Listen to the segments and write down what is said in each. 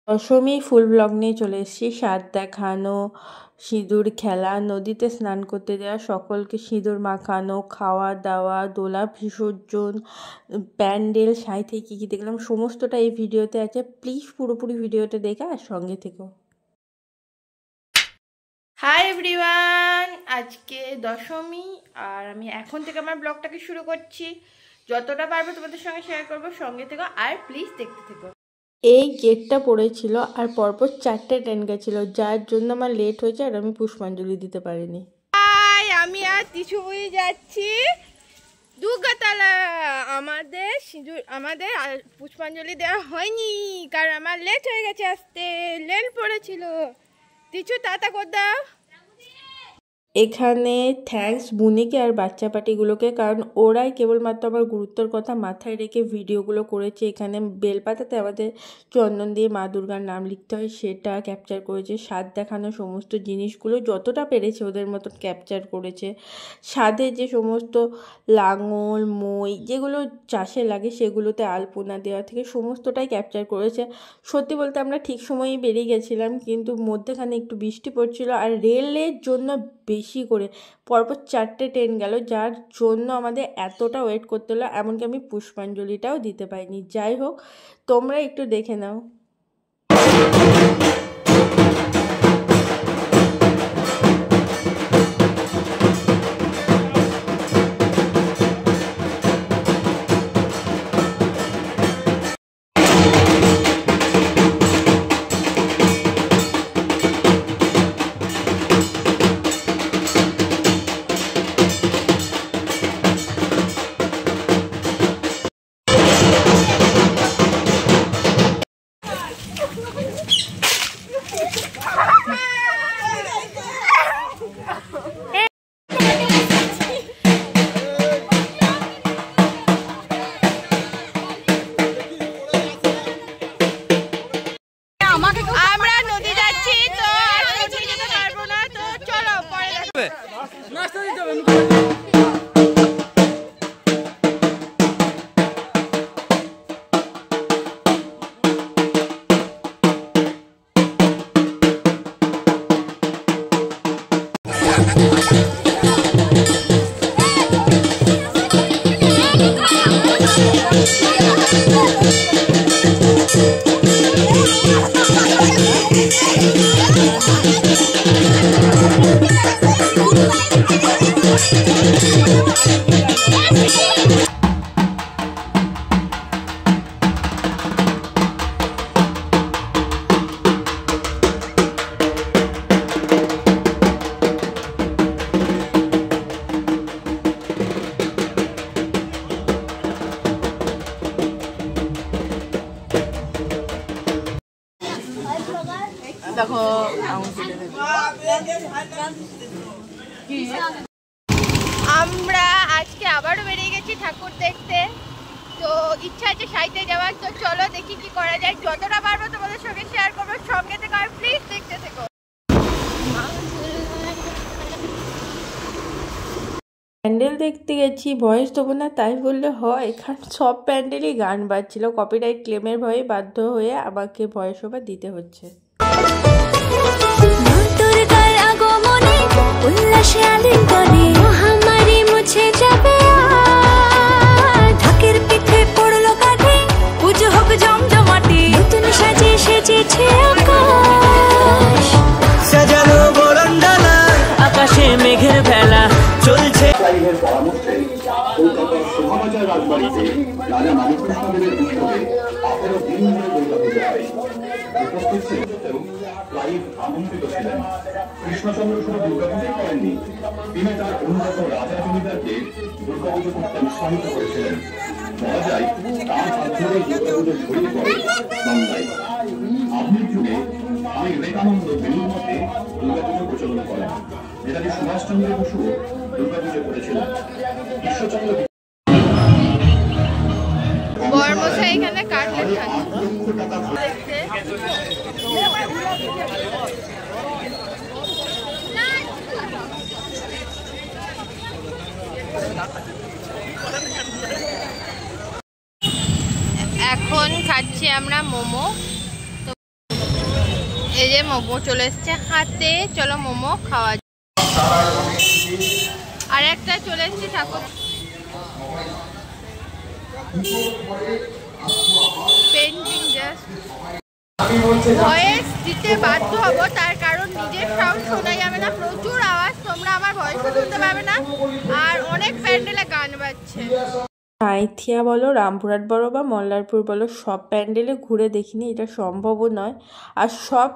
দশমী ফুল blog নিয়ে চলে এসেছি। স্বাদ দেখানো, সিঁদুর খেলা, নদীতে স্নান করতে যাওয়া, সকলকে সিঁদুর মাখানো, খাওয়া দাওয়া, দোলা বিসর্জন, প্যান্ডেল, সাঁইতে কী কী দেখলাম সমস্তটা এই ভিডিওতে আছে। প্লিজ পুরোপুরি ভিডিওটা দেখে আর সঙ্গে থেকো। হাই এভরিওয়ান, আজকে দশমী আর আমি এখন থেকে আমার ব্লগটাকে শুরু করছি। যতটা পারবো তোমাদের সঙ্গে শেয়ার করবো, সঙ্গে থেকো আর প্লিজ দেখতে থেকো। এই গেটটা পড়েছিল আর পরপর 4টে ট্রেন গেছিলো, যার জন্য আমার লেট হয়েছে আর আমি পুষ্পাঞ্জলি দিতে পারিনি। আমি আর তিছুবুই যাচ্ছি দুর্গাতলা। আমাদের পুষ্পাঞ্জলি দেওয়া হয়নি কারণ আমার লেট হয়ে গেছে, আসতে লেট পড়েছিল। তিছু টাটা কর দাও। এখানে থ্যাঙ্কস বুনিকে আর বাচ্চা পাটিগুলোকে, কারণ ওরাই কেবলমাত্র আমার গুরুত্বর কথা মাথায় রেখে ভিডিওগুলো করেছে। এখানে বেলপাতাতে আমাদের চন্দন দিয়ে মা দুর্গার নাম লিখতে হয়, সেটা ক্যাপচার করেছে। স্বাদ দেখানো সমস্ত জিনিসগুলো যতটা পেরেছে ওদের মতন ক্যাপচার করেছে। স্বাদে যে সমস্ত লাঙল মই যেগুলো চাষে লাগে সেগুলোতে আলপনা দেওয়া থেকে সমস্তটাই ক্যাপচার করেছে। সত্যি বলতে আমরা ঠিক সময়েই বেরিয়ে গেছিলাম, কিন্তু মধ্যেখানে একটু বৃষ্টি পড়ছিল আর রেলের জন্য বেশি করে পরপর 4টে ট্রেন গেল, যার জন্য আমাদের এতটা ওয়েট করতে হলো। এমনকি আমি পুষ্পাঞ্জলিটাও দিতে পারিনি। যাই হোক, তোমরা একটু দেখে নাও। আমরা নদী যাচ্ছি, তো নদী যেতে পারবো না, তো চলো পরে দেখবে। নাস্তা দিতে হবে। দেখো আমরা আজকে আবারও বেরিয়ে গেছি ঠাকুর দেখতে। তো ইচ্ছা আছে সাইতে যাওয়ার, তো চলো দেখি কি করা যায়। যতটা পারবো তোমাদের সঙ্গে শেয়ার করবো, সঙ্গে থেকে আর প্লিজ দেখতে থেকো। প্যান্ডেল দেখতে গেছি, ভয়েস দেবো না তাই বললে হয়, কারণ সব প্যান্ডেলই গান বাজছিল। কপিরাইট ক্লেমের ভয়ে বাধ্য হয়ে আমাকে ভয়েস ওভার দিতে হচ্ছে। আকাশে মেঘের ভেলা চলছে। পরামর্শে কলকাতার শোভাবাজার রাজবাড়িতে রাজা মানিককৃষ্ণদেবের উৎসবে 18 দিন ধরে দুর্গাপুজো হয়। উপস্থিত ছিলেন এবং লাইভ আমন্ত্রিত ছিলেন। কৃষ্ণচন্দ্র শুধু দুর্গাপুজোই করেননি, তিনি তার অন্যতম রাজা জমিদারকে দুর্গাপুজো করতে উৎসাহিত করেছিলেন। বলা যায় তার হাত ধরে দুর্গাপুজো ছড়িয়ে পড়ে বাংলায়। আধুনিক যুগে স্বামী বিবেকানন্দ বেলুর মতে দুর্গাপুজো প্রচলন করেন, যেটাকে সুভাষচন্দ্র বসু দুর্গাপুজো করেছিলেন। ঈশ্বরচন্দ্র বর্মশাই এখানে কাটলেন দেখতে। এখন খাচ্ছি আমরা মোমো। তো এই যে মোমো চলে এসছে হাতে, চলো মোমো খাওয়া। আর একটা চলে এসছে ঠাকুর পেন্টিং। জাস্ট ভয়েস দিতে বাধ্য হব, তার কারণ নিজের সাউন্ড শোনা যাবে না, প্রচুর আওয়াজ, তোমরা আমার ভয়েসও শুনতে পাবে না। আর অনেক প্যান্ডেলে গান বাজছে। সাঁইথিয়া বলো, রামপুরহাট বলো বা মল্লারপুর বলো, সব প্যান্ডেলে ঘুরে দেখিনি, এটা সম্ভবও নয়। আর সব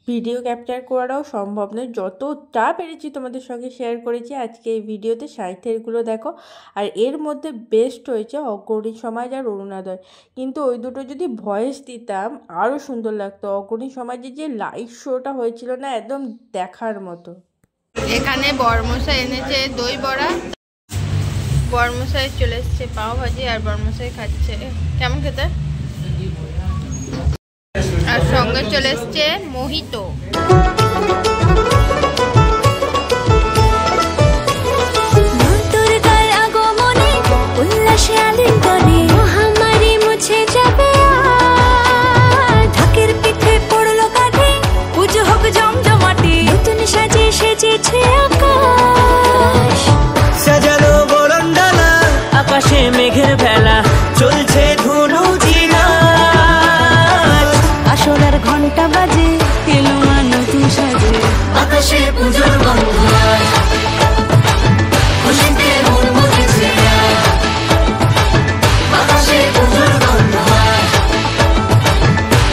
ভিডিও ক্যাপচার করাটাও সম্ভব নয়। যতটা পেরেছি তোমাদের সঙ্গে শেয়ার করেছি আজকে এই ভিডিওতে। সাঁইথিয়ারগুলো দেখো। আর এর মধ্যে বেস্ট হয়েছে অগ্রণী সমাজ আর অরুণোদয়, কিন্তু ওই দুটো যদি ভয়েস দিতাম আরও সুন্দর লাগতো। অগ্রণী সমাজে যে লাইভ শোটা হয়েছিল না, একদম দেখার মতো। এখানে বর্মশাই এনেছে দই বড়া, বর্মশাই চলে এসছে পাও ভাজি, আর বর্মশাই খাচ্ছে। কেমন খেতে? আর সঙ্গে চলে এসছে মোহিতো। আকাশে মেঘের ভেলা চলছে ধুনু জিনা, আসরের ঘন্টা বাজে এলো নতুন সাজে, আকাশে পুজোর গন্ধ খুশিতে মন মজেছে, আকাশে পুজোর গন্ধ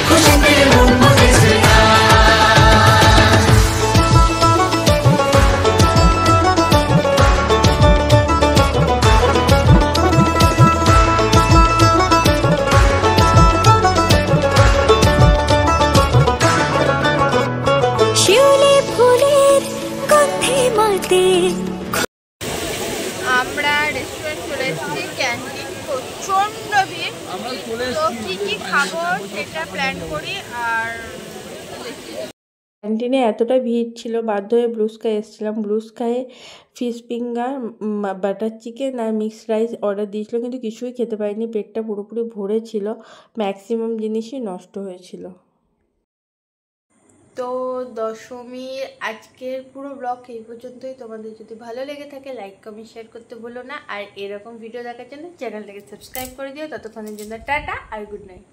খুশিতে মন মজেছে। আমরা রেস্টুরেন্ট চলে এসেছি, ক্যান্টিন প্রচন্ড ভিড়। তো কি কি খাবো সেটা প্ল্যান করি। আর ক্যান্টিনে এতটা ভিড় ছিল, বাধ্য হয়ে ব্লু স্কাই এসেছিলাম। ব্লু স্কাইয়ে ফিশ ফিঙ্গার, বাটার চিকেন আর মিক্সড রাইস অর্ডার দিয়েছিল, কিন্তু কিছুই খেতে পারিনি। পেটটা পুরোপুরি ভরে ছিল, ম্যাক্সিমাম জিনিসই নষ্ট হয়েছিল। তো দশমীর আজকের পুরো ব্লগ এই পর্যন্তই। তোমাদের যদি ভালো লেগে থাকে লাইক কমেন্ট শেয়ার করতে ভুলো না। আর এরকম ভিডিও দেখার জন্য চ্যানেলটাকে সাবস্ক্রাইব করে দিও। ততক্ষণের জন্য টাটা আর গুড নাইট।